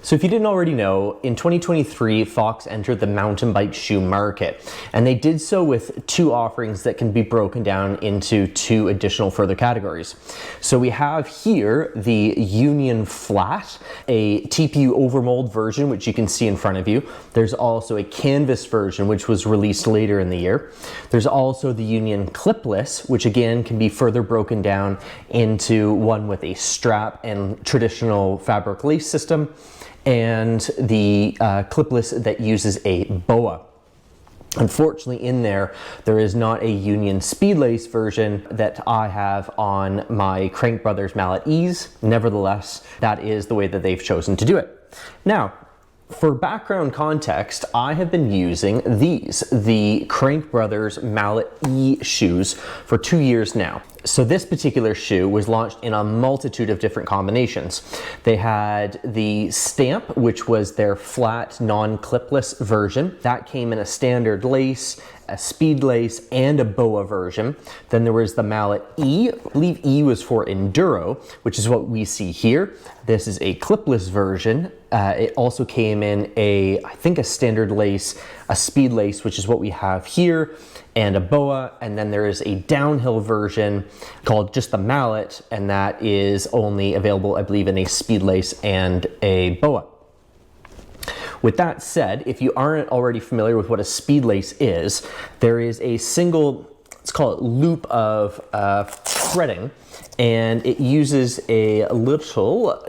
So if you didn't already know, in 2023, Fox entered the mountain bike shoe market, and they did so with two offerings that can be broken down into two additional further categories. So we have here the Union Flat, a TPU overmold version, which you can see in front of you. There's also a canvas version, which was released later in the year. There's also the Union Clipless, which again can be further broken down into one with a strap and traditional fabric lace system, and the clipless that uses a boa. Unfortunately, in there is not a Union Speedlace version that I have on my CrankBrothers Mallet E's. Nevertheless, that is the way that they've chosen to do it. Now, for background context, I have been using these, the CrankBrothers Mallet E shoes, for 2 years now. So this particular shoe was launched in a multitude of different combinations. They had the Stamp, which was their flat, non-clipless version. That came in a standard lace, a speed lace, and a boa version. Then there was the Mallet E. I believe E was for Enduro, which is what we see here. This is a clipless version. It also came in I think a standard lace, a speed lace, which is what we have here, and a boa. And then there is a downhill version called just the Mallet, and that is only available, I believe, in a speed lace and a boa. With that said, if you aren't already familiar with what a speed lace is, there is a single, let's call it, loop of threading, and it uses a little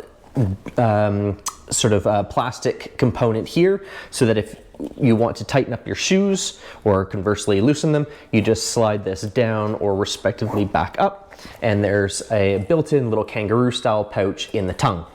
sort of plastic component here, so that if you want to tighten up your shoes or conversely loosen them, you just slide this down or respectively back up, and there's a built-in little kangaroo style pouch in the tongue.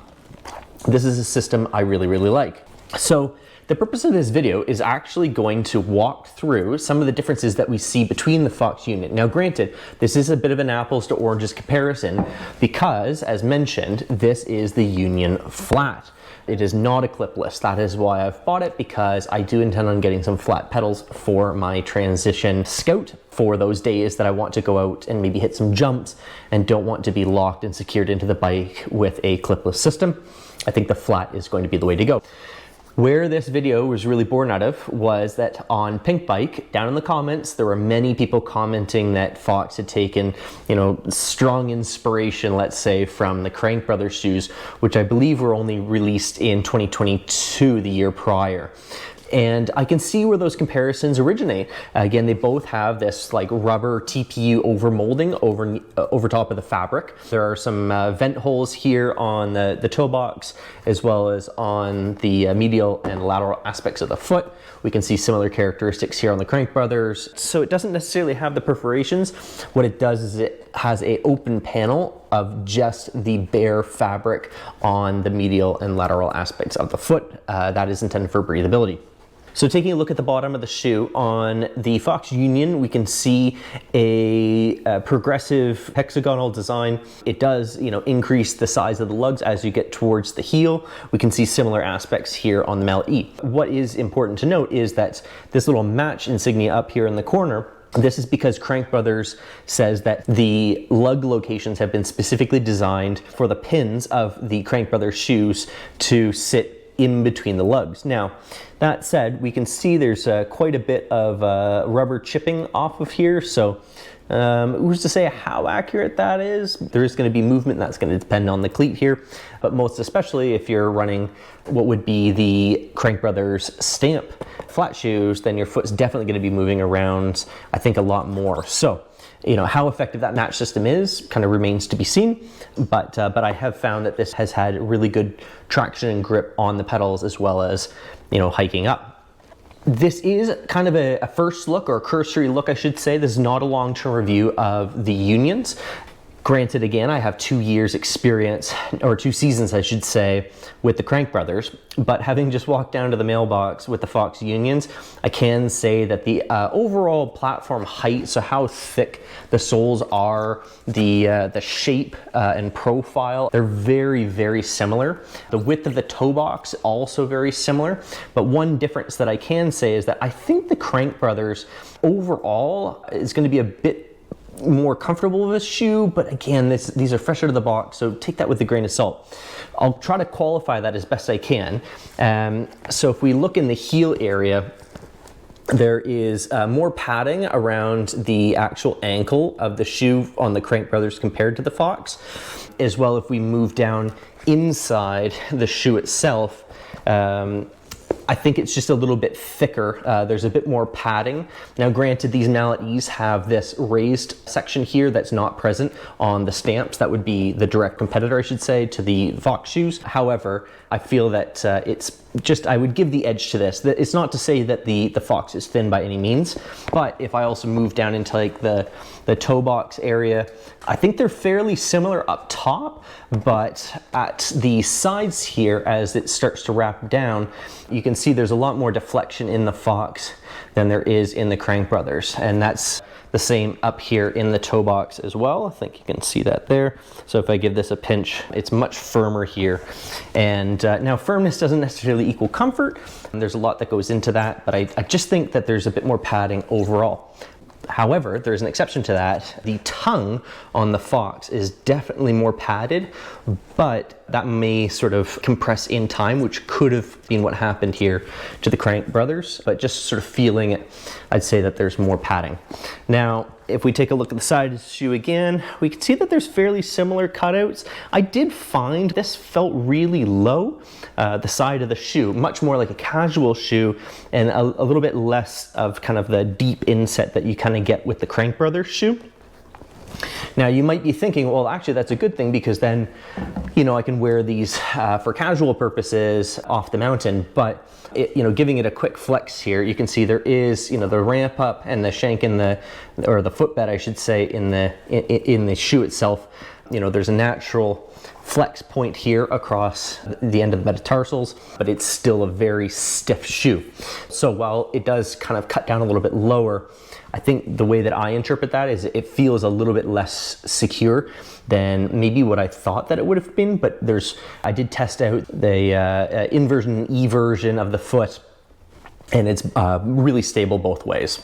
This is a system I really, really like. So the purpose of this video is actually going to walk through some of the differences that we see between the Fox unit. Now granted, this is a bit of an apples to oranges comparison because, as mentioned, this is the Union Flat. It is not a clipless. That is why I've bought it, because I do intend on getting some flat pedals for my Transition Scout for those days that I want to go out and maybe hit some jumps and don't want to be locked and secured into the bike with a clipless system. I think the flat is going to be the way to go. Where this video was really born out of was that on Pink Bike, down in the comments, there were many people commenting that Fox had taken, strong inspiration, let's say, from the CrankBrothers shoes, which I believe were only released in 2022, the year prior. And I can see where those comparisons originate. Again, they both have this like rubber TPU overmolding over top of the fabric. There are some vent holes here on the toe box, as well as on the medial and lateral aspects of the foot. We can see similar characteristics here on the CrankBrothers. So it doesn't necessarily have the perforations. What it does is it has an open panel of just the bare fabric on the medial and lateral aspects of the foot. That is intended for breathability. So taking a look at the bottom of the shoe, on the Fox Union, we can see a progressive hexagonal design. It does, increase the size of the lugs as you get towards the heel. We can see similar aspects here on the Mallet E. What is important to note is that this little match insignia up here in the corner, this is because CrankBrothers says that the lug locations have been specifically designed for the pins of the CrankBrothers shoes to sit in between the lugs. Now, that said, we can see there's quite a bit of rubber chipping off of here, so who's to say how accurate that is? There is going to be movement, and that's going to depend on the cleat here, but most especially if you're running what would be the CrankBrothers Stamp flat shoes, then your foot's definitely going to be moving around, I think, a lot more. So, how effective that match system is kind of remains to be seen, but I have found that this has had really good traction and grip on the pedals, as well as, hiking up. This is kind of a first look, or a cursory look, I should say. This is not a long-term review of the Unions. Granted, again, I have 2 years experience, or 2 seasons, I should say, with the CrankBrothers, but having just walked down to the mailbox with the Fox Unions, I can say that the overall platform height, so how thick the soles are, the shape and profile, they're very, very similar. The width of the toe box, also very similar, but one difference that I can say is that I think the CrankBrothers overall is going to be a bit more comfortable with a shoe, but again, these are fresh out of the box, so take that with a grain of salt. I'll try to qualify that as best I can. So if we look in the heel area, there is more padding around the actual ankle of the shoe on the Crank Brothers compared to the Fox. As well, if we move down inside the shoe itself, I think it's just a little bit thicker. There's a bit more padding. Now granted, these Mallet E's have this raised section here that's not present on the Stamps. That would be the direct competitor, I should say, to the Fox shoes. However, I feel that it's just, I would give the edge to this. It's not to say that the Fox is thin by any means, but if I also move down into like the toe box area, I think they're fairly similar up top, but at the sides here, as it starts to wrap down, you can see there's a lot more deflection in the Fox than there is in the Crank Brothers, and that's the same up here in the toe box as well. I think you can see that there. So if I give this a pinch, it's much firmer here. And now firmness doesn't necessarily equal comfort. And there's a lot that goes into that, but I just think that there's a bit more padding overall. However, there's an exception to that. The tongue on the Fox is definitely more padded, but that may sort of compress in time, which could have been what happened here to the Crank Brothers, but just sort of feeling it, I'd say that there's more padding. Now, if we take a look at the side of the shoe again, we can see that there's fairly similar cutouts. I did find this felt really low, the side of the shoe, much more like a casual shoe, and a little bit less of kind of the deep inset that you kind of get with the Crank Brothers shoe. Now you might be thinking, well, actually that's a good thing, because then, you know, I can wear these for casual purposes off the mountain. But giving it a quick flex here, you can see there is, the ramp up and the shank in the footbed, I should say, in the shoe itself. There's a natural flex point here across the end of the metatarsals, but it's still a very stiff shoe. So while it does kind of cut down a little bit lower, I think the way that I interpret that is it feels a little bit less secure than maybe what I thought that it would have been. But I did test out the inversion and eversion of the foot, and it's really stable both ways.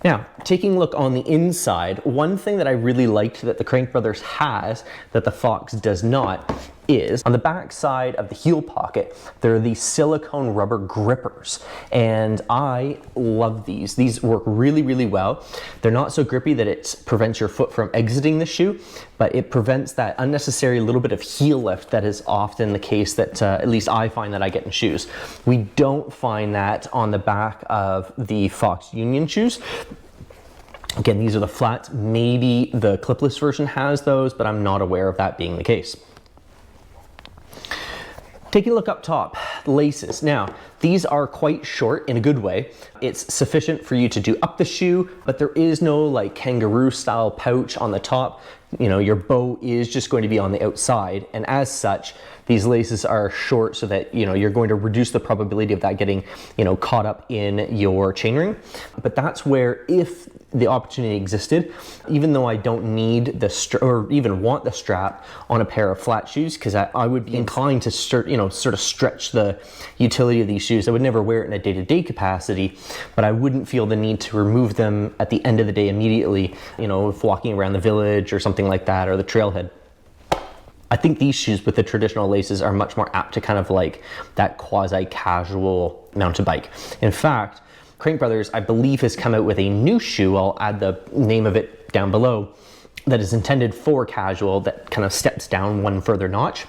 Now, taking a look on the inside, one thing that I really liked that the Crank Brothers has that the Fox does not is on the back side of the heel pocket, there are these silicone rubber grippers, and I love these. These work really, really well. They're not so grippy that it prevents your foot from exiting the shoe, but it prevents that unnecessary little bit of heel lift that is often the case that at least I find that I get in shoes. We don't find that on the back of the Fox Union shoes. Again, these are the flats. Maybe the clipless version has those, but I'm not aware of that being the case. Taking a look up top, the laces. Now, these are quite short in a good way. It's sufficient for you to do up the shoe, but there is no like kangaroo style pouch on the top. Your bow is just going to be on the outside, and as such, these laces are short so that you're going to reduce the probability of that getting caught up in your chainring. But that's where, if the opportunity existed, even though I don't need the or even want the strap on a pair of flat shoes, because I would be inclined to sort of stretch the utility of these shoes. I would never wear it in a day-to-day capacity, but I wouldn't feel the need to remove them at the end of the day immediately, if walking around the village or something like that, or the trailhead. I think these shoes with the traditional laces are much more apt to kind of like that quasi-casual mountain bike. In fact, Crank Brothers, I believe, has come out with a new shoe, I'll add the name of it down below, that is intended for casual, that kind of steps down one further notch.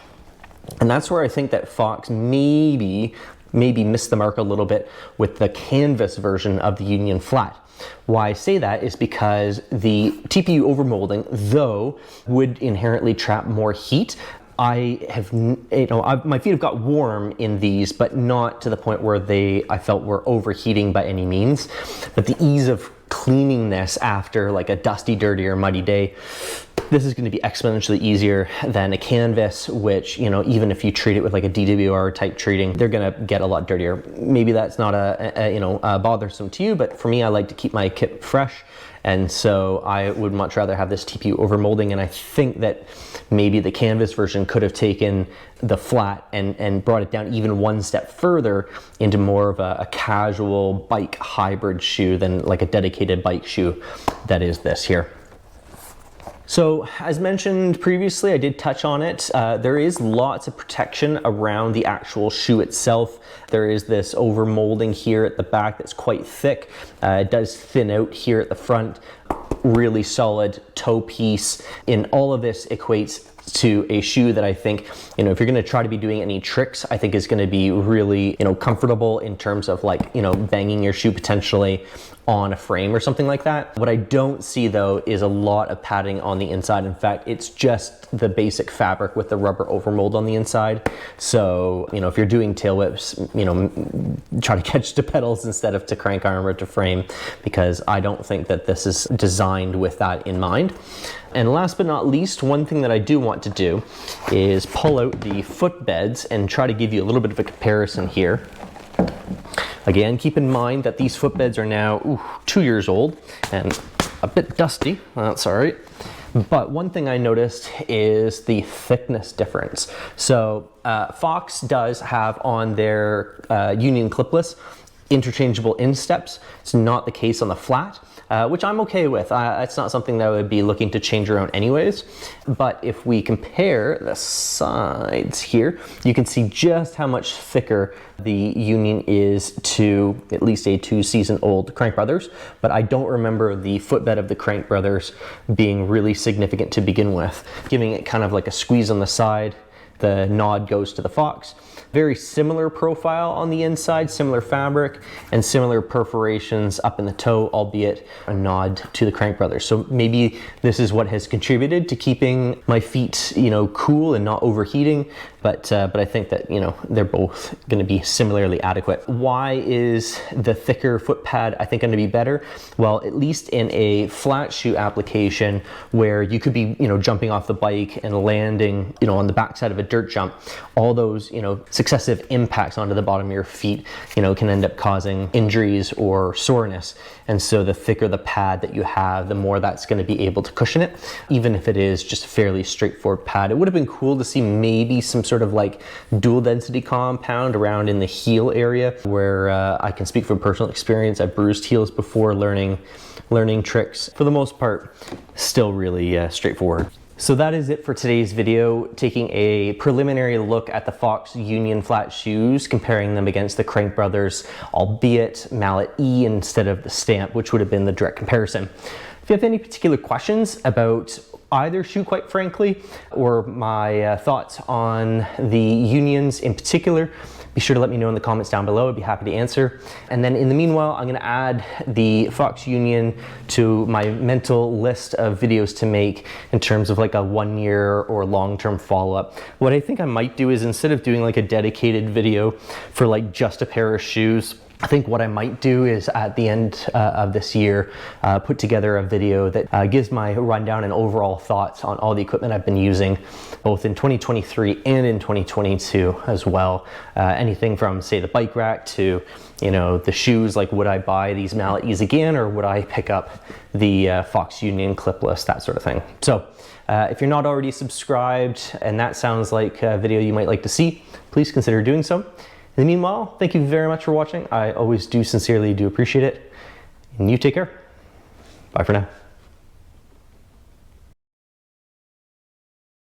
And that's where I think that Fox maybe missed the mark a little bit with the canvas version of the Union Flat. Why I say that is because the TPU overmolding, though, would inherently trap more heat. I have, my feet have got warm in these, but not to the point where I felt were overheating by any means. But the ease of cleaning this after like a dusty, dirty, or muddy day, this is going to be exponentially easier than a canvas, which, even if you treat it with like a DWR type treating, they're going to get a lot dirtier. Maybe that's not bothersome to you, but for me, I like to keep my kit fresh. And so I would much rather have this TPU overmolding, and I think that maybe the canvas version could have taken the flat and brought it down even one step further into more of a casual bike hybrid shoe than like a dedicated bike shoe that is this here. So as mentioned previously, I did touch on it. There is lots of protection around the actual shoe itself. There is this over molding here at the back that's quite thick. It does thin out here at the front. Really solid toe piece. And all of this equates to a shoe that I think, if you're going to try to be doing any tricks, I think is going to be really, comfortable in terms of like, banging your shoe potentially on a frame or something like that. What I don't see though is a lot of padding on the inside. In fact, it's just the basic fabric with the rubber overmold on the inside. So, if you're doing tail whips, try to catch to pedals instead of to crank arm or to frame, because I don't think that this is designed with that in mind. And last but not least, one thing that I do want to do is pull out the footbeds and try to give you a little bit of a comparison here. Again, keep in mind that these footbeds are now 2 years old and a bit dusty. That's all right. But one thing I noticed is the thickness difference. So Fox does have on their Union clipless interchangeable insteps. It's not the case on the flat, which I'm okay with. It's not something that I would be looking to change around anyways. But if we compare the sides here, you can see just how much thicker the Union is to at least a 2-season-old CrankBrothers. But I don't remember the footbed of the CrankBrothers being really significant to begin with, giving it kind of like a squeeze on the side. The nod goes to the Fox. Very similar profile on the inside, similar fabric, and similar perforations up in the toe, albeit a nod to the CrankBrothers. So maybe this is what has contributed to keeping my feet, cool and not overheating. But I think that, they're both going to be similarly adequate. Why is the thicker foot pad, I think, going to be better? Well, at least in a flat shoe application where you could be, jumping off the bike and landing, on the backside of a dirt jump, all those, successive impacts onto the bottom of your feet, can end up causing injuries or soreness. And so the thicker the pad that you have, the more that's going to be able to cushion it, even if it is just a fairly straightforward pad. It would have been cool to see maybe some sort of like dual density compound around in the heel area, where I can speak from personal experience. I've bruised heels before learning tricks. For the most part, still really straightforward. So that is it for today's video, taking a preliminary look at the Fox Union flat shoes, comparing them against the CrankBrothers, albeit Mallet E instead of the Stamp, which would have been the direct comparison. If you have any particular questions about either shoe, quite frankly, or my thoughts on the Unions in particular, be sure to let me know in the comments down below. I'd be happy to answer. And then in the meanwhile, I'm gonna add the Fox Union to my mental list of videos to make in terms of like a 1-year or long-term follow-up. What I think I might do is, instead of doing like a dedicated video for like just a pair of shoes, I think what I might do is at the end of this year, put together a video that gives my rundown and overall thoughts on all the equipment I've been using, both in 2023 and in 2022 as well. Anything from, say, the bike rack to, the shoes, like would I buy these Mallet E's again, or would I pick up the Fox Union clipless, that sort of thing. So if you're not already subscribed and that sounds like a video you might like to see, please consider doing so. In the meanwhile, thank you very much for watching. I always do sincerely appreciate it. And you take care. Bye for now.